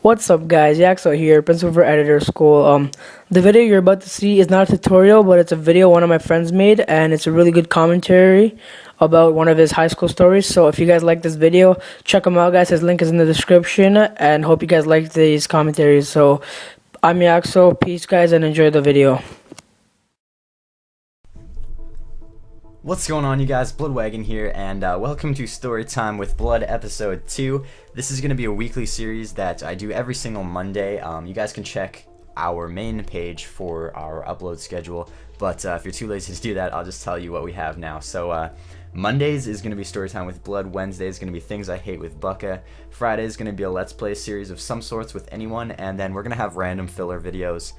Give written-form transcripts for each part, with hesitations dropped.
What's up, guys? Yaxo here, Principal for Editor School. The video you're about to see is not a tutorial, but it's a video one of my friends made, and it's a really good commentary about one of his high school stories. So if you guys like this video, check him out, guys. His link is in the description, and hope you guys like these commentaries. So I'm Yaxo. Peace, guys, and enjoy the video. What's going on, you guys? BloodWagon here, and welcome to Storytime with Blood episode 2. This is going to be a weekly series that I do every single Monday. You guys can check our main page for our upload schedule, but if you're too lazy to do that, I'll just tell you what we have now. So Mondays is going to be Storytime with Blood, Wednesday is going to be Things I Hate with Bucka, Friday is going to be a Let's Play series of some sorts with anyone, and then we're going to have random filler videos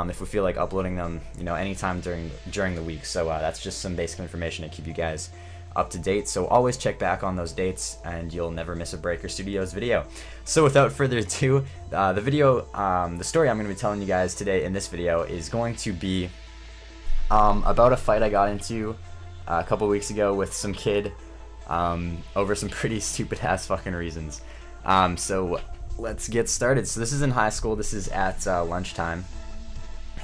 if we feel like uploading them, anytime during the week. So that's just some basic information to keep you guys up to date. So always check back on those dates, and you'll never miss a Breaker Studios video. So without further ado, the story I'm going to be telling you guys today in this video is going to be about a fight I got into a couple weeks ago with some kid over some pretty stupid ass fucking reasons. So let's get started. So this is in high school. This is at lunchtime.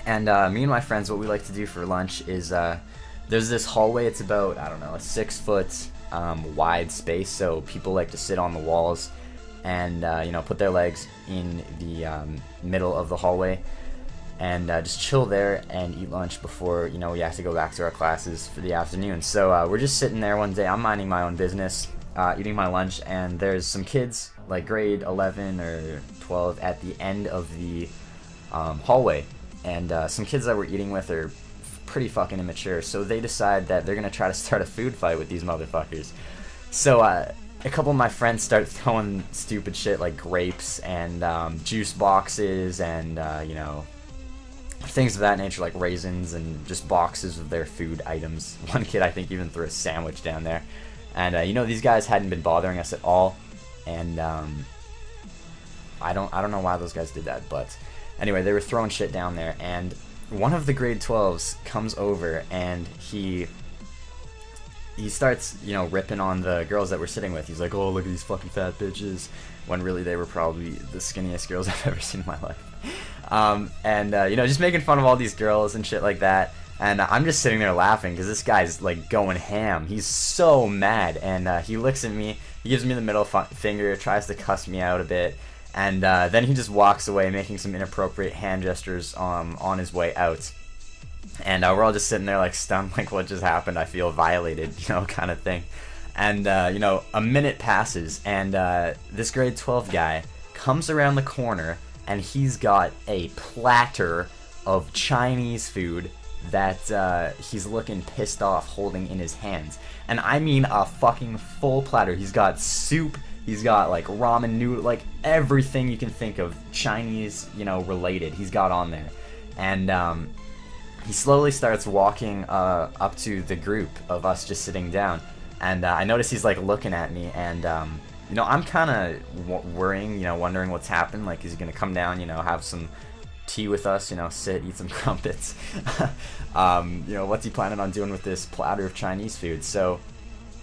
And me and my friends, what we like to do for lunch is there's this hallway. It's about, I don't know, a 6-foot wide space. So people like to sit on the walls and put their legs in the middle of the hallway and just chill there and eat lunch before we have to go back to our classes for the afternoon. So we're just sitting there one day. I'm minding my own business, eating my lunch, and there's some kids like grade 11 or 12 at the end of the hallway. And some kids that we're eating with are pretty fucking immature, so they decide that they're gonna try to start a food fight with these motherfuckers. So a couple of my friends start throwing stupid shit like grapes and juice boxes and things of that nature, like raisins and just boxes of their food items. One kid, I think, even threw a sandwich down there. And these guys hadn't been bothering us at all, and I don't know why those guys did that, but anyway, they were throwing shit down there, and one of the grade 12s comes over and he starts, ripping on the girls that we're sitting with. He's like, "Oh, look at these fucking fat bitches," when really they were probably the skinniest girls I've ever seen in my life. Just making fun of all these girls and shit like that. And I'm just sitting there laughing because this guy's like going ham. He's so mad, and he looks at me, he gives me the middle finger, tries to cuss me out a bit. And then he just walks away, making some inappropriate hand gestures on his way out. And we're all just sitting there like stunned, like what just happened? I feel violated, kind of thing. And a minute passes, and this grade 12 guy comes around the corner, and he's got a platter of Chinese food that he's looking pissed off holding in his hands. And I mean a fucking full platter. He's got soup. He's got like ramen noodle, like everything you can think of Chinese, related, he's got on there. And he slowly starts walking up to the group of us just sitting down. And I notice he's like looking at me, and I'm kind of worrying, wondering what's happened. Like, is he gonna come down, have some tea with us, sit, eat some crumpets? What's he planning on doing with this platter of Chinese food? So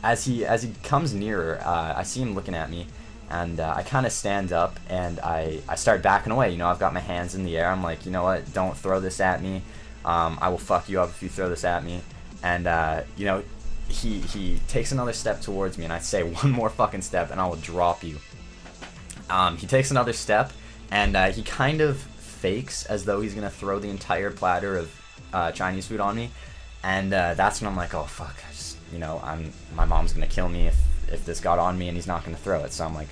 as he comes nearer, I see him looking at me, and I kind of stand up and I start backing away. I've got my hands in the air. I'm like, you know what? Don't throw this at me. I will fuck you up if you throw this at me. And he takes another step towards me, and I say, "One more fucking step, and I will drop you." He takes another step, and he kind of fakes as though he's gonna throw the entire platter of Chinese food on me. And that's when I'm like, oh fuck, my mom's gonna kill me if this got on me, and he's not gonna throw it. So I'm like,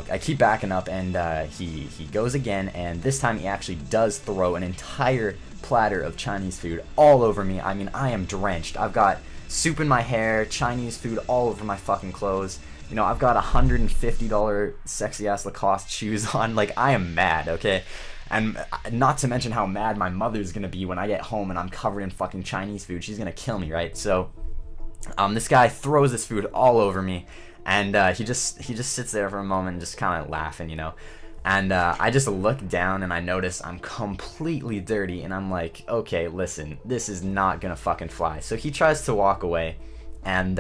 I keep backing up, and he goes again, and this time he actually does throw an entire platter of Chinese food all over me. I mean, I am drenched. I've got soup in my hair, Chinese food all over my fucking clothes. I've got $150 sexy ass Lacoste shoes on. Like, I am mad, okay? And not to mention how mad my mother's gonna be when I get home and I'm covered in fucking Chinese food. She's gonna kill me, right? So this guy throws this food all over me, and he just sits there for a moment, just kind of laughing, And I just look down, and I notice I'm completely dirty, and I'm like, okay, listen, this is not gonna fucking fly. So he tries to walk away, and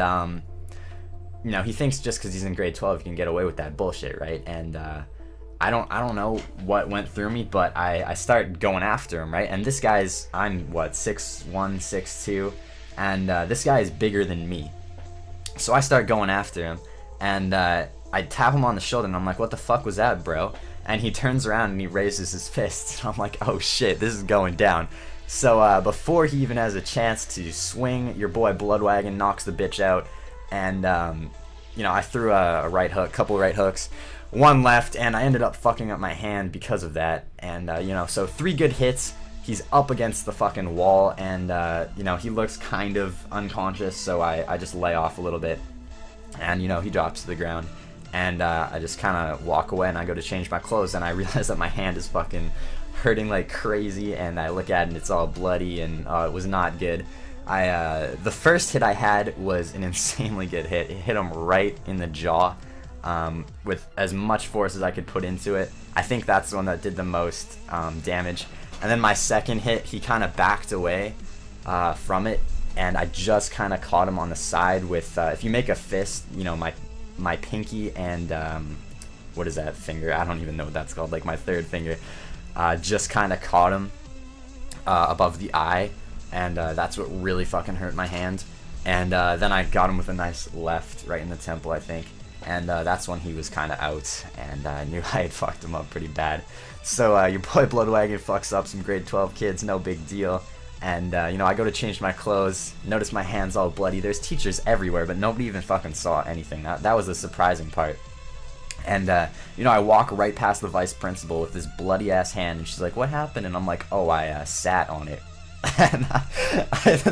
he thinks just because he's in grade 12 he can get away with that bullshit, right? And I don't know what went through me, but I started going after him, right? And this guy's, I'm what, 6'1", 6'2", and this guy is bigger than me. So I start going after him, and I tap him on the shoulder, and I'm like, what the fuck was that, bro? And he turns around and he raises his fist, and I'm like, oh shit, this is going down. So before he even has a chance to swing, your boy BloodWagon knocks the bitch out, and you know, I threw a right hook, couple right hooks, one left, and I ended up fucking up my hand because of that. And you know, so 3 good hits. He's up against the fucking wall, and you know, he looks kind of unconscious, so I just lay off a little bit, and you know, he drops to the ground, and I just kind of walk away, and I go to change my clothes, and I realize that my hand is fucking hurting like crazy, and I look at it and it's all bloody, and it was not good. The first hit I had was an insanely good hit. It hit him right in the jaw, with as much force as I could put into it. I think that's the one that did the most damage. And then my second hit, he kind of backed away from it, and I just kind of caught him on the side with, if you make a fist, you know, my pinky and, what is that finger? I don't even know what that's called, like my third finger, just kind of caught him above the eye, and that's what really fucking hurt my hand. And then I got him with a nice left right in the temple, I think. And that's when he was kind of out, and I knew I had fucked him up pretty bad. So your boy BloodWagon fucks up some grade 12 kids, no big deal. And you know, I go to change my clothes, notice my hand's all bloody. There's teachers everywhere, but nobody even fucking saw anything. That was the surprising part. And you know, I walk right past the vice principal with this bloody ass hand, and she's like, "What happened?" And I'm like, "Oh, I sat on it." and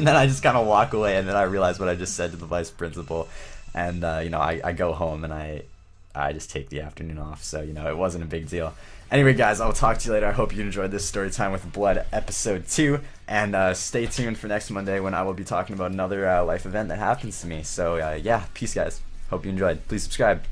then I just kind of walk away, and then I realize what I just said to the vice principal. And you know, I go home, and I just take the afternoon off, so you know, it wasn't a big deal. Anyway, guys, I'll talk to you later. I hope you enjoyed this story time with Blood episode 2, and stay tuned for next Monday when I will be talking about another life event that happens to me. So yeah, peace, guys. Hope you enjoyed. Please subscribe.